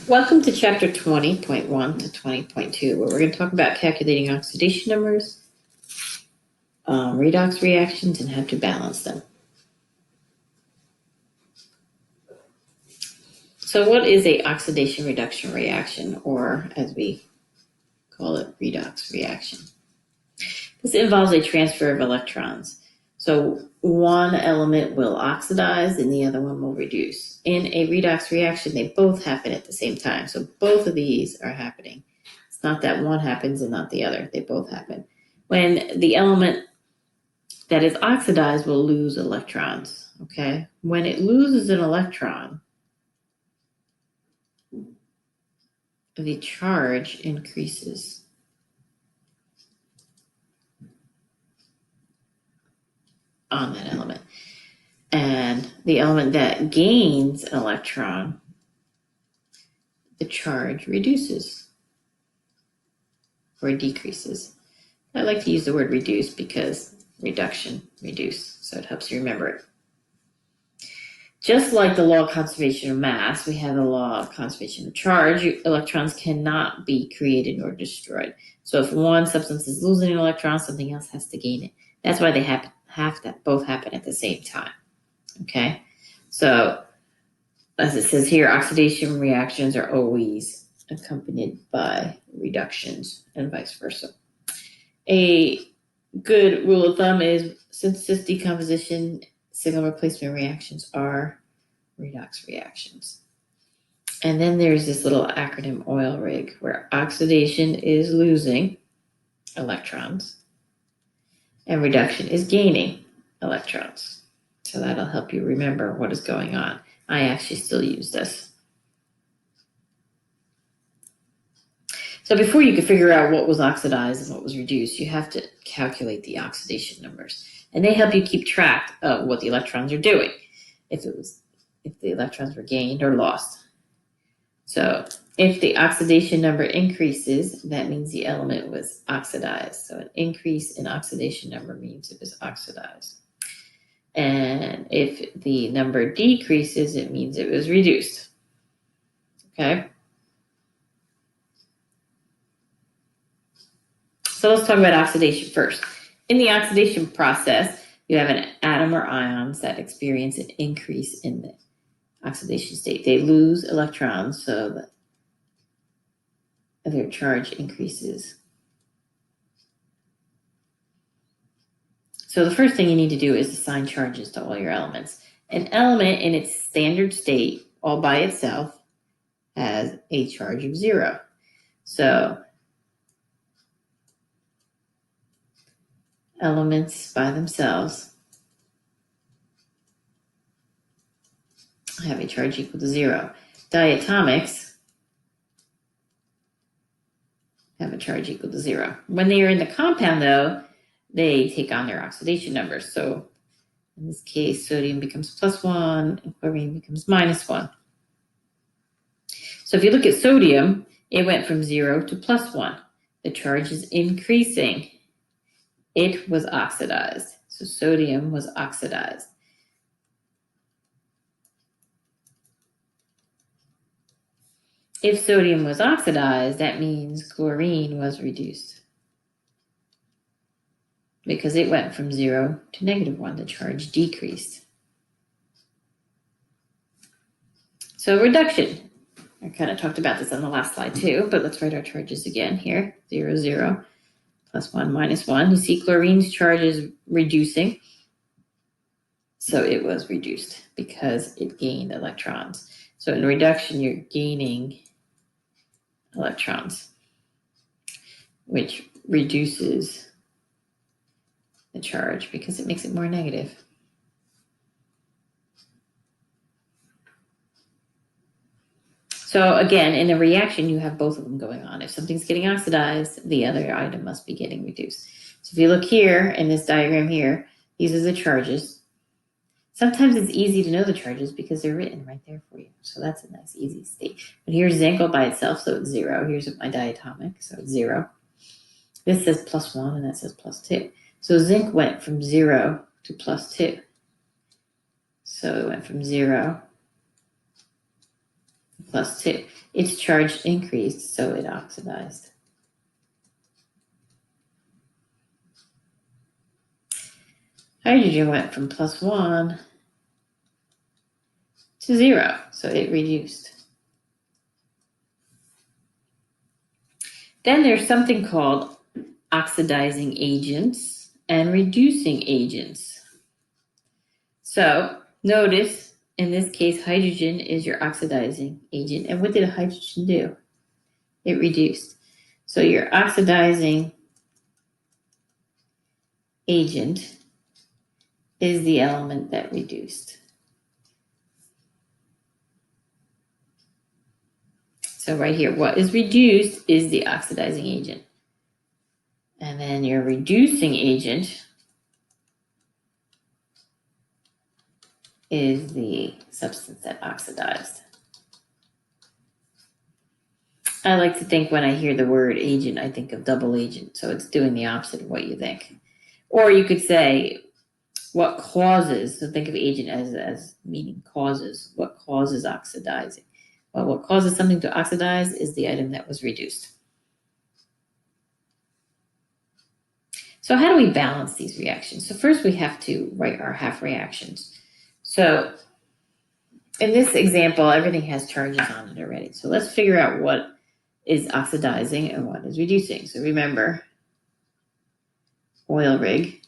Welcome to chapter 20.1 to 20.2, where we're going to talk about calculating oxidation numbers, redox reactions, and how to balance them. So what is a oxidation reduction reaction, or as we call it, redox reaction? This involves a transfer of electrons. So one element will oxidize and the other one will reduce. In a redox reaction, they both happen at the same time. So both of these are happening. It's not that one happens and not the other. They both happen. When the element that is oxidized will lose electrons, okay? When it loses an electron, the charge increases. On that element. And the element that gains an electron, the charge reduces or decreases. I like to use the word reduce because reduction, reduce, so it helps you remember it. Just like the law of conservation of mass, we have the law of conservation of charge. Electrons cannot be created nor destroyed. So if one substance is losing an electron, something else has to gain it. That's why they have to both happen at the same time. Okay, so as it says here, oxidation reactions are always accompanied by reductions and vice versa. A good rule of thumb is synthesis, decomposition, signal replacement reactions are redox reactions. And then there's this little acronym oil rig where oxidation is losing electrons and reduction is gaining electrons. So that'll help you remember what is going on. I actually still use this. So before you could figure out what was oxidized and what was reduced, you have to calculate the oxidation numbers. And they help you keep track of what the electrons are doing, if the electrons were gained or lost. So if the oxidation number increases, that means the element was oxidized. So an increase in oxidation number means it was oxidized. And if the number decreases, it means it was reduced. Okay? So let's talk about oxidation first. In the oxidation process, you have an atom or ions that experience an increase in the oxidation state. They lose electrons, so that their charge increases. So the first thing you need to do is assign charges to all your elements. An element in its standard state, all by itself, has a charge of 0. So elements by themselves have a charge equal to 0. Diatomics have a charge equal to 0. When they are in the compound, though, they take on their oxidation numbers. So in this case, sodium becomes +1 and chlorine becomes -1. So if you look at sodium, it went from 0 to +1. The charge is increasing. It was oxidized. So sodium was oxidized. If sodium was oxidized, that means chlorine was reduced, because it went from 0 to -1. The charge decreased. So reduction. I kind of talked about this on the last slide too, but let's write our charges again here. 0, 0, +1, -1. You see chlorine's charge is reducing. So it was reduced because it gained electrons. So in reduction, you're gaining electrons, which reduces the charge because it makes it more negative. So again, in a reaction, you have both of them going on. If something's getting oxidized, the other item must be getting reduced. So if you look here in this diagram here, these are the charges. Sometimes it's easy to know the charges because they're written right there for you. So that's a nice, easy state. But here's zinc all by itself, so it's 0. Here's my diatomic, so it's 0. This says +1 and that says +2. So zinc went from 0 to +2. So it went from 0 +2. its charge increased, so it oxidized. Hydrogen went from +1 to 0, so it reduced. Then there's something called oxidizing agents and reducing agents. So notice, in this case, hydrogen is your oxidizing agent. And what did hydrogen do? It reduced. So your oxidizing agent is the element that reduced. So right here, what is reduced is the oxidizing agent. And then your reducing agent is the substance that oxidized. I like to think when I hear the word agent, I think of double agent. So it's doing the opposite of what you think. Or you could say what causes, so think of agent as meaning causes. What causes oxidizing? Well, what causes something to oxidize is the item that was reduced. So how do we balance these reactions? So first we have to write our half reactions. So in this example, everything has charges on it already. So let's figure out what is oxidizing and what is reducing. So remember, oil rig.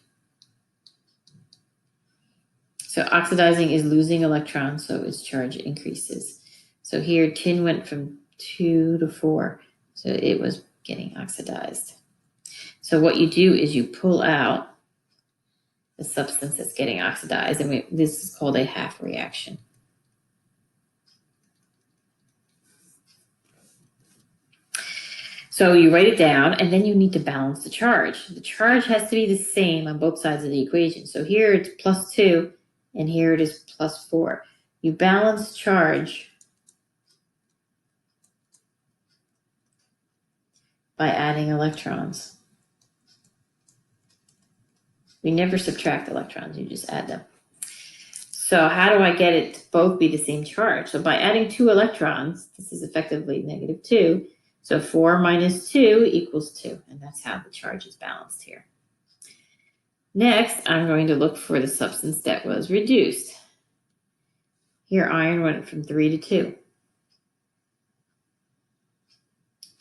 So oxidizing is losing electrons, so its charge increases. So here tin went from 2 to 4, so it was getting oxidized. So what you do is you pull out the substance that's getting oxidized, and this is called a half reaction. So you write it down, and then you need to balance the charge. The charge has to be the same on both sides of the equation. So here it's +2, and here it is +4. You balance charge by adding electrons. We never subtract electrons, you just add them. So how do I get it to both be the same charge? So by adding 2 electrons, this is effectively -2. So 4 minus 2 equals 2, and that's how the charge is balanced here. Next, I'm going to look for the substance that was reduced. Here, iron went from 3 to 2.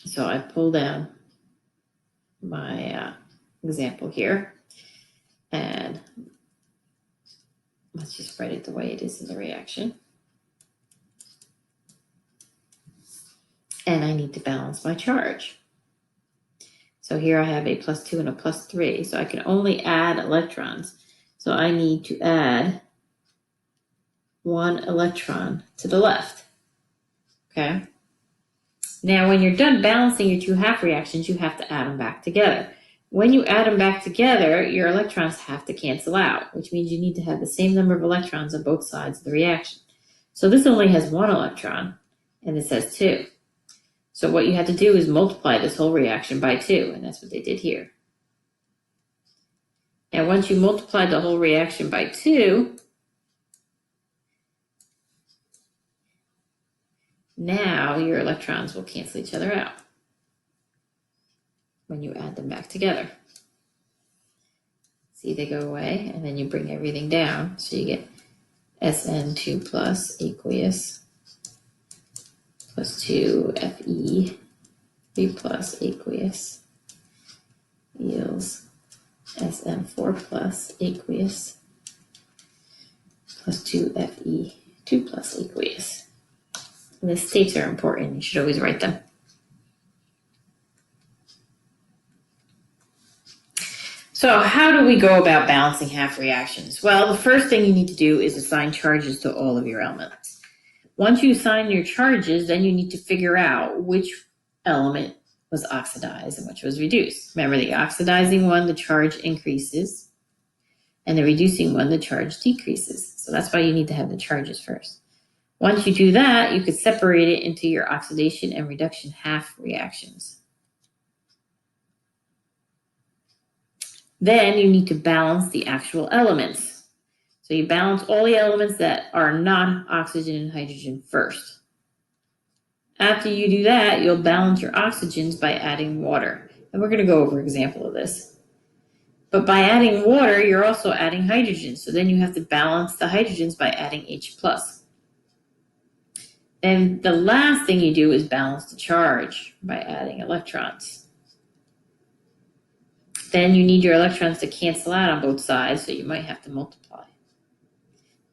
So I pull down my example here, and let's just write it the way it is in the reaction. And I need to balance my charge. So here I have a +2 and a +3, so I can only add electrons. So I need to add 1 electron to the left, okay? Now, when you're done balancing your 2 half reactions, you have to add them back together. When you add them back together, your electrons have to cancel out, which means you need to have the same number of electrons on both sides of the reaction. So this only has 1 electron, and this has 2. So what you have to do is multiply this whole reaction by 2, and that's what they did here. And once you multiply the whole reaction by 2, now your electrons will cancel each other out when you add them back together. See, they go away, and then you bring everything down, so you get SN2 plus aqueous plus 2 Fe 3 plus aqueous yields SN4 plus aqueous plus 2 Fe 2 plus aqueous. And the states are important. You should always write them. So how do we go about balancing half reactions? Well, the first thing you need to do is assign charges to all of your elements. Once you assign your charges, then you need to figure out which element was oxidized and which was reduced. Remember, the oxidizing one, the charge increases, and the reducing one, the charge decreases. So that's why you need to have the charges first. Once you do that, you could separate it into your oxidation and reduction half reactions. Then you need to balance the actual elements. So you balance all the elements that are not oxygen and hydrogen first. After you do that, you'll balance your oxygens by adding water. And we're going to go over an example of this. But by adding water, you're also adding hydrogen. So then you have to balance the hydrogens by adding H+. And the last thing you do is balance the charge by adding electrons. Then you need your electrons to cancel out on both sides, so you might have to multiply.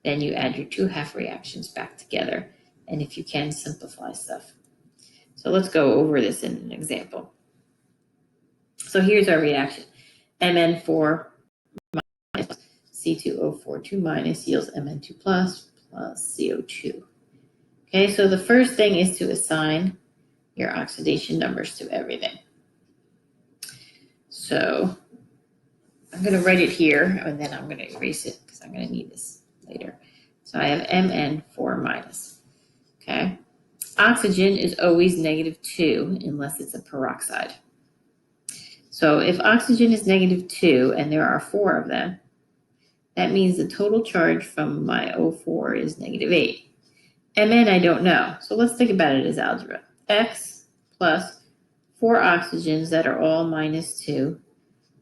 Then you add your two half reactions back together, and if you can, simplify stuff. So let's go over this in an example. So here's our reaction. Mn4 minus C2O4 2 minus yields Mn2 plus CO2. Okay, so the first thing is to assign your oxidation numbers to everything. So I'm going to write it here, and then I'm going to erase it because I'm going to need this later. So I have Mn4 minus. Okay. Oxygen is always -2 unless it's a peroxide. So if oxygen is -2 and there are 4 of them, that means the total charge from my O4 is -8. Mn I don't know. So let's think about it as algebra. X plus 4 oxygens that are all -2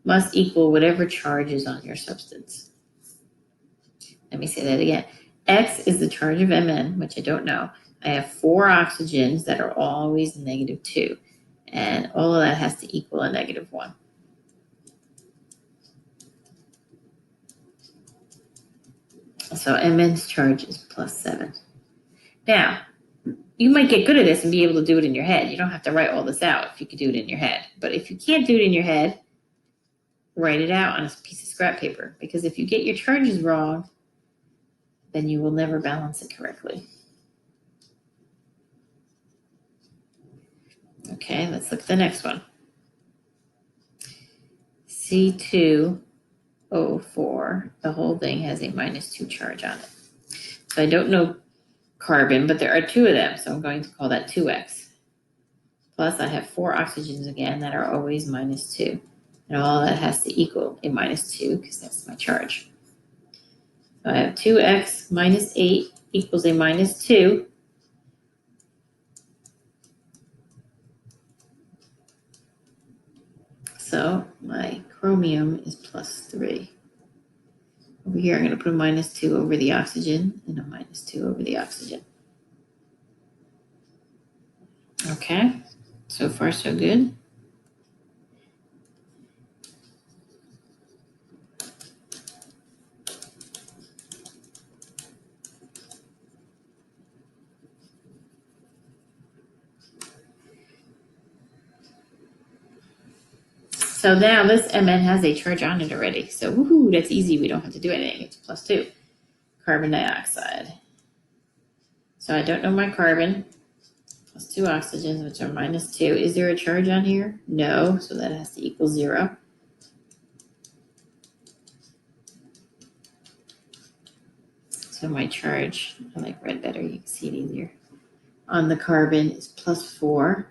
must equal whatever charge is on your substance. Let me say that again. X is the charge of Mn, which I don't know. I have 4 oxygens that are always -2, and all of that has to equal a -1. So Mn's charge is +7. Now, you might get good at this and be able to do it in your head. You don't have to write all this out if you could do it in your head. But if you can't do it in your head, write it out on a piece of scrap paper, because if you get your charges wrong, then you will never balance it correctly. Okay, let's look at the next one. C2O4, the whole thing has a -2 charge on it. So I don't know carbon, but there are 2 of them, so I'm going to call that 2x. Plus I have 4 oxygens again that are always -2. And all that has to equal a -2 because that's my charge. So I have 2x minus 8 equals a -2. So my chromium is +3. Over here, I'm going to put a -2 over the oxygen and a -2 over the oxygen. Okay, so far so good. So now this Mn has a charge on it already. So woohoo, that's easy. We don't have to do anything. It's +2. Carbon dioxide. So I don't know my carbon. +2 oxygens, which are -2. Is there a charge on here? No, so that has to equal 0. So my charge, I like red better, you can see it easier, on the carbon is +4.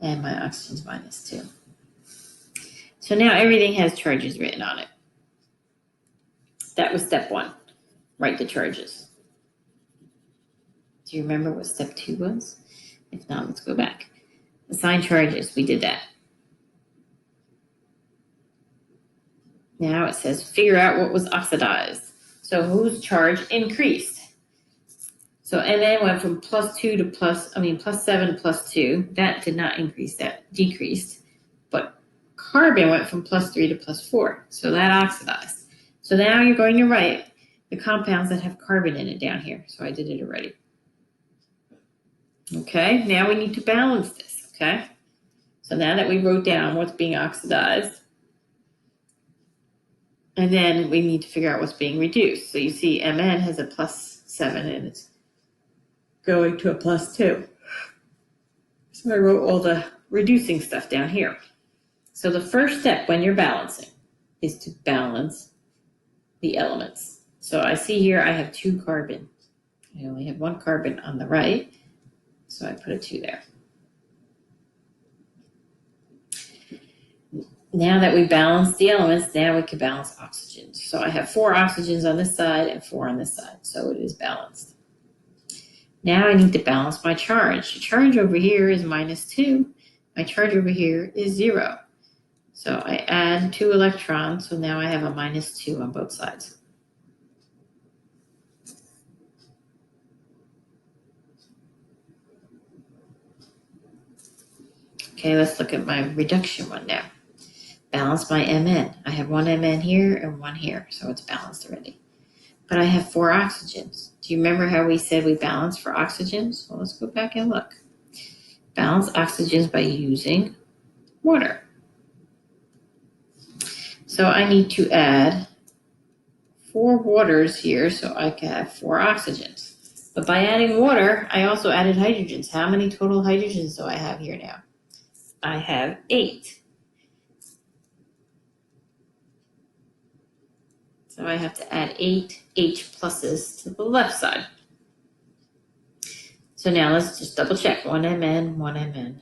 And my oxygen's -2. So now everything has charges written on it. That was step 1. Write the charges. Do you remember what step 2 was? If not, let's go back. Assign charges. We did that. Now it says figure out what was oxidized. So whose charge increased? So Mn went from +7 to +2. That did not increase, that decreased. But carbon went from +3 to +4. So that oxidized. So now you're going to write the compounds that have carbon in it down here. So I did it already. Okay, now we need to balance this, okay? So now that we wrote down what's being oxidized, and then we need to figure out what's being reduced. So you see Mn has a +7 and it's going to a +2. So I wrote all the reducing stuff down here. So the first step when you're balancing is to balance the elements. So I see here I have 2 carbon. I only have 1 carbon on the right, so I put a 2 there. Now that we balance the elements, now we can balance oxygens. So I have 4 oxygens on this side and 4 on this side, so it is balanced. Now I need to balance my charge. The charge over here is -2. My charge over here is 0. So I add 2 electrons, so now I have a -2 on both sides. Okay, let's look at my reduction one now. Balance my Mn. I have 1 Mn here and 1 here, so it's balanced already. But I have 4 oxygens. Do you remember how we said we balance for oxygens? Well, let's go back and look. Balance oxygens by using water. So I need to add 4 waters here so I can have 4 oxygens. But by adding water, I also added hydrogens. How many total hydrogens do I have here now? I have 8. So I have to add 8 H pluses to the left side. So now let's just double check. 1 Mn, 1 Mn.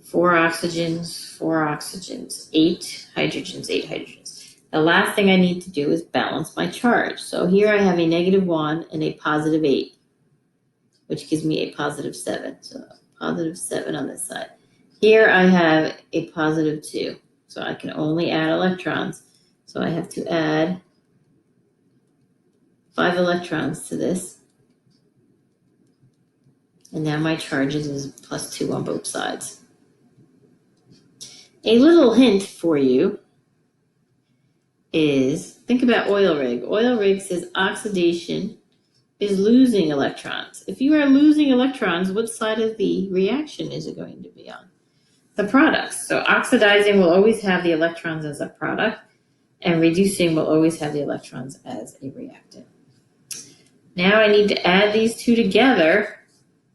4 oxygens, 4 oxygens. 8 hydrogens, 8 hydrogens. The last thing I need to do is balance my charge. So here I have a -1 and a +8, which gives me a +7. So +7 on this side. Here I have a +2. So I can only add electrons. So I have to add 5 electrons to this. And now my charges is +2 on both sides. A little hint for you is, think about oil rig. Oil rig says oxidation is losing electrons. If you are losing electrons, what side of the reaction is it going to be on? The products. So oxidizing will always have the electrons as a product, and reducing will always have the electrons as a reactant. Now I need to add these two together,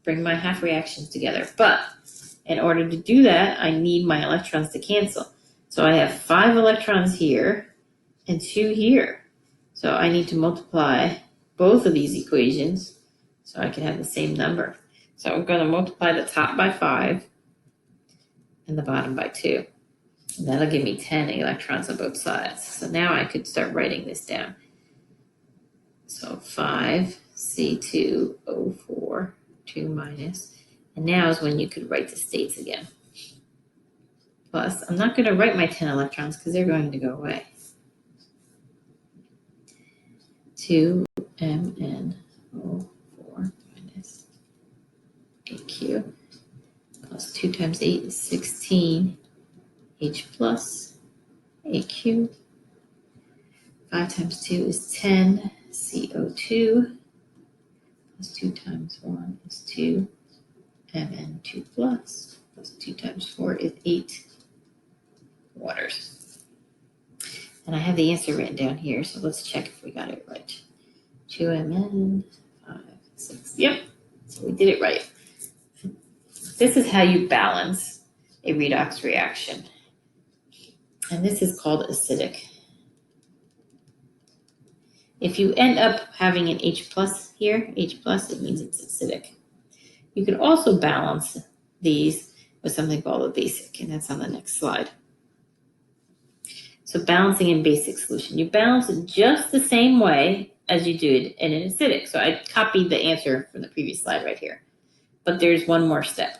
bring my half reactions together. But in order to do that, I need my electrons to cancel. So I have 5 electrons here and 2 here. So I need to multiply both of these equations so I can have the same number. So I'm going to multiply the top by 5 and the bottom by 2. And that'll give me 10 electrons on both sides. So now I could start writing this down. So 5 C2O4, 2 minus. And now is when you could write the states again. Plus, I'm not going to write my 10 electrons because they're going to go away. 2 MnO4 minus AQ plus 2 times 8 is 16 H plus AQ. 5 times 2 is 10 CO2 plus 2 times 1 is 2 Mn2 plus 2 times 4 is 8 waters. And I have the answer written down here, so let's check if we got it right. 2 Mn, 5, 6. Yep, so we did it right. This is how you balance a redox reaction. And this is called acidic. If you end up having an H plus here, H plus, it means it's acidic. You can also balance these with something called a basic, and that's on the next slide. So balancing in basic solution. You balance it just the same way as you did in an acidic. So I copied the answer from the previous slide right here. But there's one more step.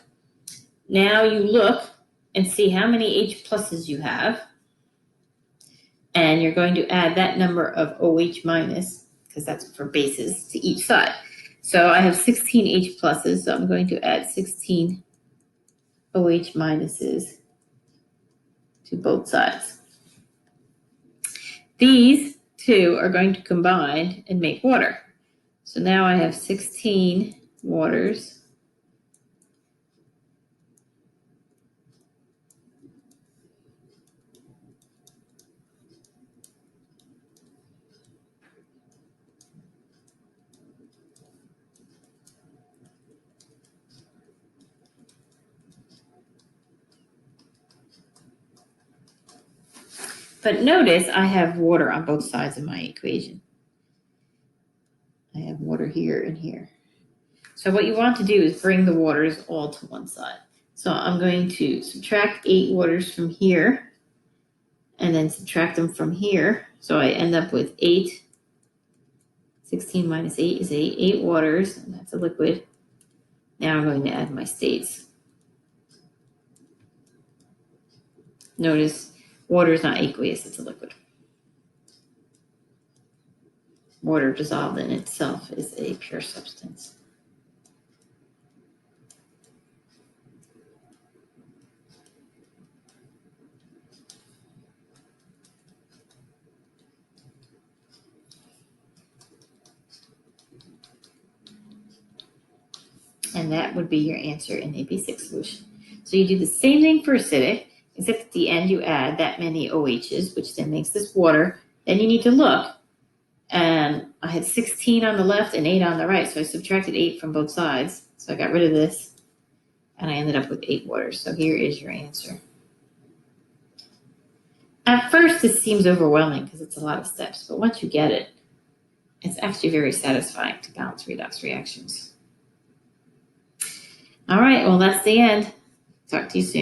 Now you look and see how many H pluses you have. And you're going to add that number of OH minus, because that's for bases, to each side. So I have 16 H pluses, so I'm going to add 16 OH minuses to both sides. These two are going to combine and make water. So now I have 16 waters But notice I have water on both sides of my equation. I have water here and here. So what you want to do is bring the waters all to one side. So I'm going to subtract 8 waters from here and then subtract them from here. So I end up with 8 16 minus 8 is 8. 8 waters, and that's a liquid. Now I'm going to add my states. Notice water is not aqueous, it's a liquid. Water dissolved in itself is a pure substance. And that would be your answer in a basic solution. So you do the same thing for acidic, except at the end you add that many OHs, which then makes this water. Then you need to look. And I had 16 on the left and 8 on the right, so I subtracted 8 from both sides. So I got rid of this, and I ended up with 8 waters. So here is your answer. At first, this seems overwhelming because it's a lot of steps, but once you get it, it's actually very satisfying to balance redox reactions. All right, well, that's the end. Talk to you soon.